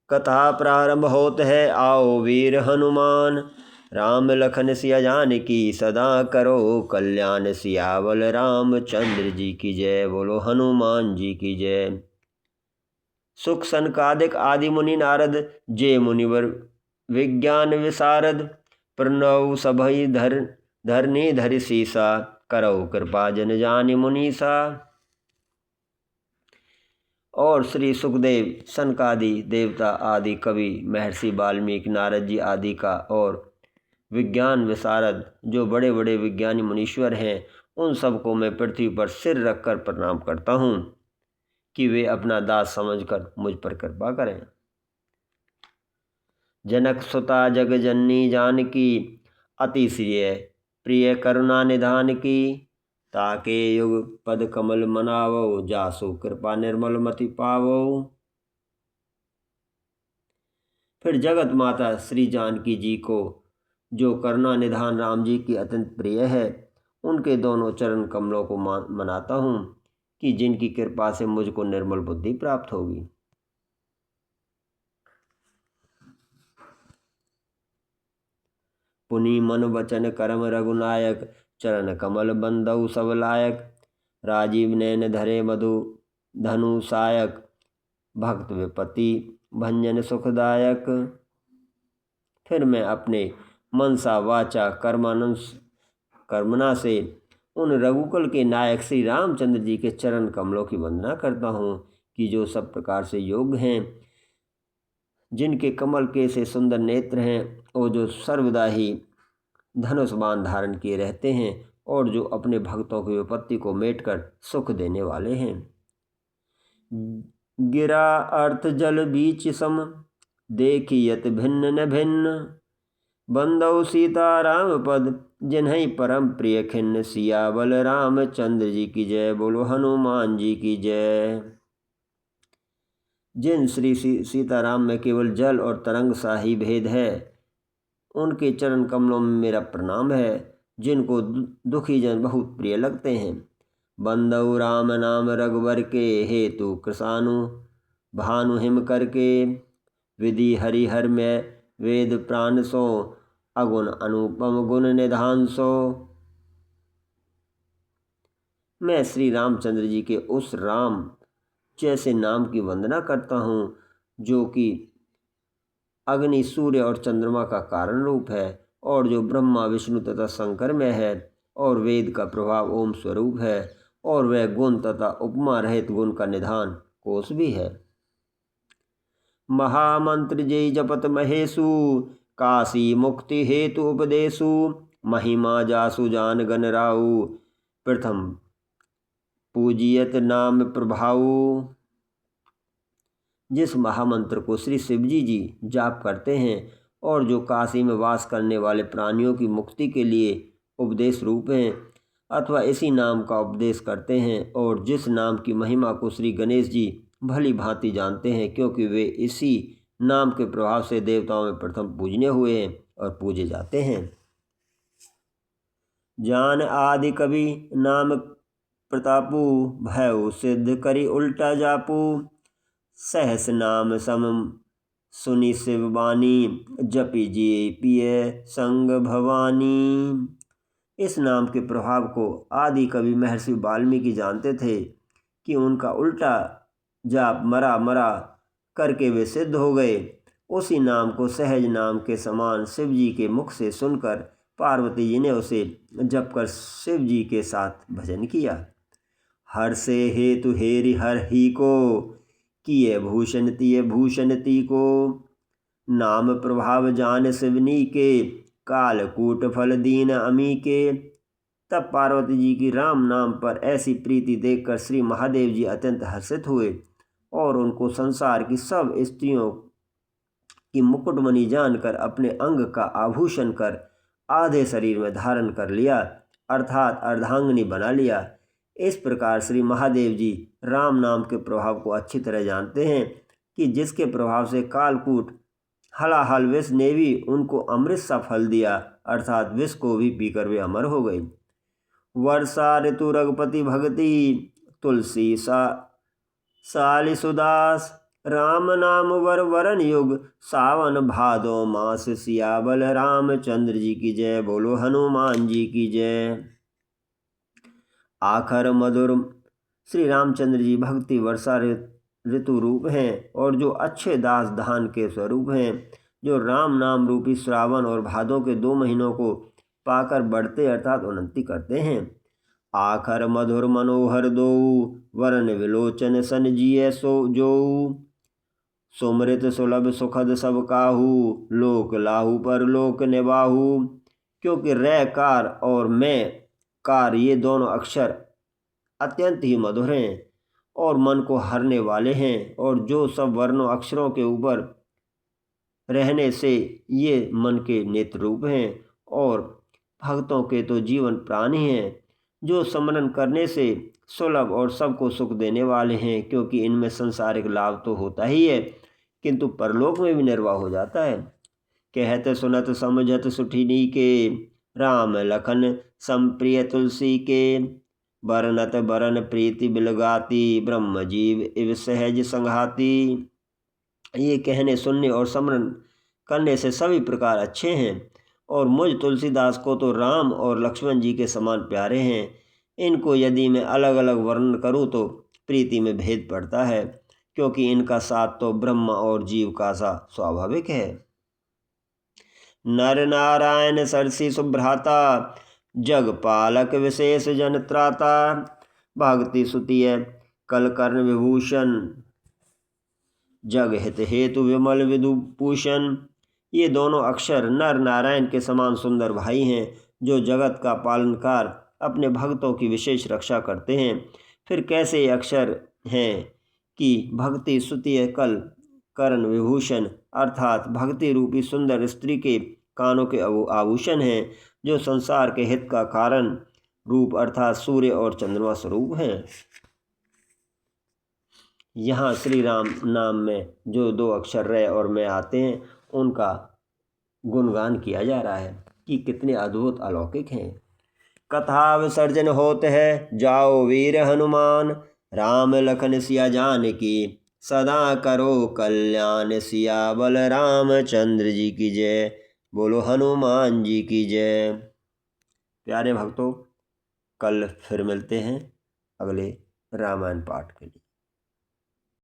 कथा प्रारंभ होत है, आओ वीर हनुमान। राम लखन सिया जानकी सदा करो कल्याण। सियावल रामचंद्र जी की जय, बोलो हनुमान जी की जय। सुख सनकादिक आदि मुनि नारद, जे मुनिवर विज्ञान विशारद। प्रणव सभई धरनी धरि सीसा, करौ कृपा जन जानि मुनीसा। और श्री सुखदेव, सनकादि देवता आदि कवि, महर्षि वाल्मीकि, नारद जी आदि का और विज्ञान विशारद जो बड़े बड़े विज्ञानी मुनीश्वर हैं, उन सबको मैं पृथ्वी पर सिर रखकर प्रणाम करता हूँ कि वे अपना दास समझकर मुझ पर कृपा करें। जनक सुता जग जननी जानकी, अति प्रिय करुणा निधान की। ताके युग पद कमल मनावो, जासु कृपा निर्मल मति पावो। फिर जगत माता श्री जानकी जी को, जो करुणा निधान राम जी की अत्यंत प्रिय है, उनके दोनों चरण कमलों को मनाता हूँ कि जिनकी कृपा से मुझको निर्मल बुद्धि प्राप्त होगी। पुनि मन वचन कर्म रघुनायक, चरण कमल बंदौ सब लायक। राजीव नैन धरे मधु धनु सायक, भक्त विपत्ति भंजन सुखदायक। फिर मैं अपने मनसा वाचा कर्मना से उन रघुकुल के नायक श्री रामचंद्र जी के चरण कमलों की वंदना करता हूँ कि जो सब प्रकार से योग्य हैं, जिनके कमल के से सुंदर नेत्र हैं, और जो सर्वदा ही धनुष बाण धारण किए रहते हैं, और जो अपने भक्तों की विपत्ति को मेटकर सुख देने वाले हैं। गिरा अर्थ जल बीच सम, देखियत भिन्न न भिन्न। बंदौ सीता राम पद, जिन्है परम प्रिय खिन्न। सियावल रामचंद्र जी की जय, बोलो हनुमान जी की जय। जिन श्री सीताराम में केवल जल और तरंग सा ही भेद है, उनके चरण कमलों में मेरा प्रणाम है, जिनको दुखी जन बहुत प्रिय लगते हैं। बंदौ राम नाम रघुवर के, हेतु कृसानु भानु हिम करके। विधि हरिहर में वेद प्राण सो, अगुण अनुपम गुण निधान सो। मैं श्री रामचंद्र जी के उस राम जैसे नाम की वंदना करता हूँ, जो कि अग्नि सूर्य और चंद्रमा का कारण रूप है, और जो ब्रह्मा विष्णु तथा शंकर में है, और वेद का प्रभाव ओम स्वरूप है, और वह गुण तथा उपमा रहित गुण का निधान कोश भी है। महामंत्र जय जपत महेशु, काशी मुक्ति हेतु उपदेशु। महिमा जासु जान गण राउ, प्रथम पूजियत नाम प्रभाऊ। जिस महामंत्र को श्री शिवजी जी जाप करते हैं, और जो काशी में वास करने वाले प्राणियों की मुक्ति के लिए उपदेश रूप हैं, अथवा इसी नाम का उपदेश करते हैं, और जिस नाम की महिमा को श्री गणेश जी भली भांति जानते हैं, क्योंकि वे इसी नाम के प्रभाव से देवताओं में प्रथम पूजनीय हुए हैं और पूजे जाते हैं। जान आदि कवि नाम प्रतापु, भय सिद्ध करी उल्टा जापू। सहस नाम सम सुनि शिव बानी, जपि जी पिय संग भवानी। इस नाम के प्रभाव को आदि कवि महर्षि वाल्मीकि जानते थे कि उनका उल्टा जाप मरा मरा करके वे सिद्ध हो गए। उसी नाम को सहज नाम के समान शिव जी के मुख से सुनकर पार्वती जी ने उसे जप कर शिव जी के साथ भजन किया। हर से हेतु हेरि हर ही को, किए भूषण तिय भूषण ती को। नाम प्रभाव जान शिवनी के, कालकूट फल दीन अमी के। तब पार्वती जी की राम नाम पर ऐसी प्रीति देखकर श्री महादेव जी अत्यंत हर्षित हुए, और उनको संसार की सब स्त्रियों की मुकुटमणि जानकर अपने अंग का आभूषण कर आधे शरीर में धारण कर लिया, अर्थात अर्धांगिनी बना लिया। इस प्रकार श्री महादेव जी राम नाम के प्रभाव को अच्छी तरह जानते हैं कि जिसके प्रभाव से कालकूट हलाहल विष ने भी उनको अमृत सा फल दिया, अर्थात विष को भी पीकर वे अमर हो गए। वर्षा ऋतु रघुपति भगति, तुलसी सालिसुदास। राम नाम वर वरन युग, सावन भादो मास, सियाबल रामचंद्र जी की जय। बोलो हनुमान जी की जय। आखर मधुर, श्री रामचंद्र जी भक्ति वर्षा ऋतु रूप हैं और जो अच्छे दास धान के स्वरूप हैं, जो राम नाम रूपी श्रावण और भादों के 2 महीनों को पाकर बढ़ते अर्थात उन्नति करते हैं। आखर मधुर मनोहर दो, वरन विलोचन सन जिय सो जो। सुमृत सुलभ सुखद सब काहू, लोक लाहू पर लोक निबाहू। क्योंकि रै कार और मैं कार ये दोनों अक्षर अत्यंत ही मधुर हैं और मन को हरने वाले हैं, और जो सब वर्णों अक्षरों के ऊपर रहने से ये मन के नेत्र रूप हैं और भक्तों के तो जीवन प्राणी हैं, जो स्मरण करने से सुलभ और सबको सुख देने वाले हैं। क्योंकि इनमें संसारिक लाभ तो होता ही है, किंतु परलोक में भी निर्वाह हो जाता है। कहत सुनत समझत सुठिनी के, राम लखन संप्रिय तुलसी के। बरनत बरन प्रीति बिलगाती, ब्रह्म जीव इव सहज संघाती। ये कहने सुनने और स्मरण करने से सभी प्रकार अच्छे हैं, और मुझ तुलसीदास को तो राम और लक्ष्मण जी के समान प्यारे हैं। इनको यदि मैं अलग अलग वर्णन करूँ तो प्रीति में भेद पड़ता है, क्योंकि इनका साथ तो ब्रह्म और जीव का सा स्वाभाविक है। नर नारायण सरसी सुभ्राता, जग पालक विशेष जन त्राता। भक्ति सुतिय कल कर्ण विभूषण, जग हित हेतु विमल विदुभूषण। ये दोनों अक्षर नर नारायण के समान सुंदर भाई हैं, जो जगत का पालनकार अपने भक्तों की विशेष रक्षा करते हैं। फिर कैसे ये अक्षर हैं कि भक्ति सुतिय कल कर्ण विभूषण, अर्थात भक्ति रूपी सुंदर स्त्री के कानों के आभूषण हैं, जो संसार के हित का कारण रूप अर्थात सूर्य और चंद्रमा स्वरूप हैं। यहाँ श्री राम नाम में जो 2 अक्षर रै और मैं आते हैं, उनका गुणगान किया जा रहा है कि कितने अद्भुत अलौकिक हैं। कथा विसर्जन होत है, जाओ वीर हनुमान, राम लखन सिया जान की, सदा करो कल्याण, सियाबल रामचंद्र जी की जय। बोलो हनुमान जी की जय। प्यारे भक्तों, कल फिर मिलते हैं अगले रामायण पाठ के लिए।